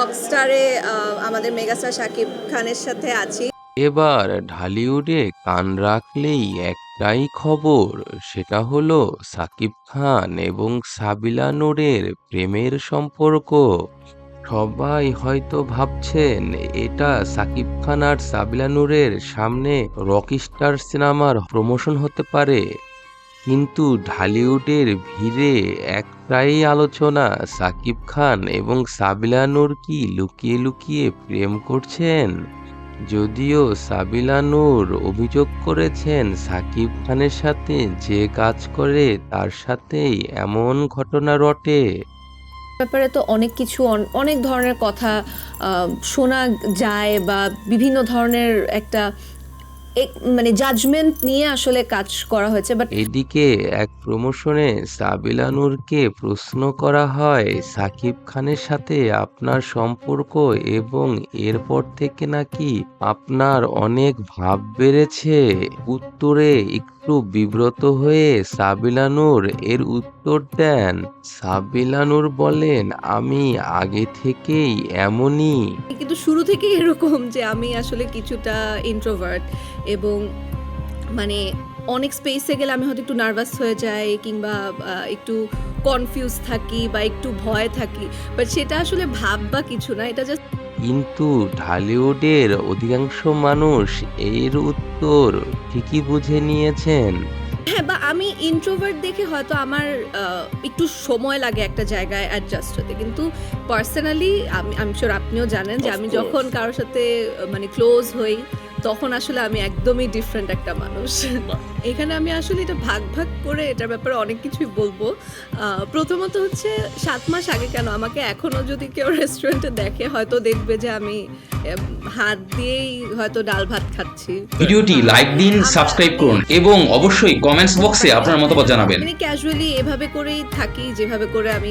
রকস্টারে আমাদের মেগাস্টার শাকিব খানের সাথে আছি। এবার ঢালিউডে কান রাখলেই একটাই খবর, সেটা হলো সাকিব খান এবং সাবিলা নূরের প্রেমের সম্পর্ক। সবাই হয়তো ভাবছেন এটা সাকিব খান আর সাবিলা নূরের সামনে রকস্টার সিনেমার প্রমোশন হতে পারে, কিন্তু ঢালিউডের ভিড়ে একটাই আলোচনা, সাকিব খান এবং সাবিলা নূর কি লুকিয়ে লুকিয়ে প্রেম করছেন। যদিও সাবিলা নূর অভিযোগ করেছেন সাকিব খানের সাথে যে কাজ করে তার সাথেই এমন ঘটনা রটে। ব্যাপারে তো অনেক কিছু অনেক ধরনের কথা শোনা যায় বা বিভিন্ন ধরনের একটা মানে জাজমেন্ট নিয়ে আসলে কাজ করা হয়েছে, বাট এদিকে এক প্রমোশনে সাবিলা নূরকে প্রশ্ন করা হয় সাকিব খানের সাথে আপনার সম্পর্ক, এবং এরপর থেকে নাকি আপনার অনেক ভাব বেড়েছে। উত্তরে একটু বিব্রত হয়ে সাবিলা নূর এর উত্তর দেন। সাবিলা নূর বলেন, আমি আগে থেকেই এমনই। কিন্তু শুরু থেকেই এরকম যে আমি আসলে কিছুটা ইন্ট্রোভার্ট, এবং মানে অনেক স্পেসে গেলে আমি হয়তো একটু নার্ভাস হয়ে যাই, কিংবা একটু কনফিউজ থাকি বা একটু ভয় থাকি, বাট সেটা আসলে ভাব বা কিছু না, এটা জাস্ট। কিন্তু ঢালিউডের অধিকাংশ মানুষ এর উত্তর ঠিকই বুঝে নিয়েছেন। হ্যাঁ, বা আমি ইন্ট্রোভার্ট দেখে হয়তো আমার একটু সময় লাগে একটা জায়গায় অ্যাডজাস্ট হতে, কিন্তু পার্সোনালি আমি শিওর আপনিও জানেন যে আমি যখন কারোর সাথে মানে ক্লোজ হই তখন আসলে আমি একদমই ডিফারেন্ট একটা মানুষ। এখানে আমি আসলে এটা ভাগ ভাগ করে এটার ব্যাপারে অনেক কিছুই বলবো। প্রথমত হচ্ছে 7 মাস আগে কেন, আমাকে এখনও যদি কেউ রেস্টুরেন্টে দেখে হয়তো দেখবে যে আমি হাত দিয়েই হয়তো ডাল ভাত খাচ্ছি। ভিডিওটি লাইক দিন, সাবস্ক্রাইব করুন এবং অবশ্যই কমেন্টস বক্সে আপনার মতামত জানাবেন। মানে ক্যাজুয়ালি এভাবে করেই থাকি, যেভাবে করে আমি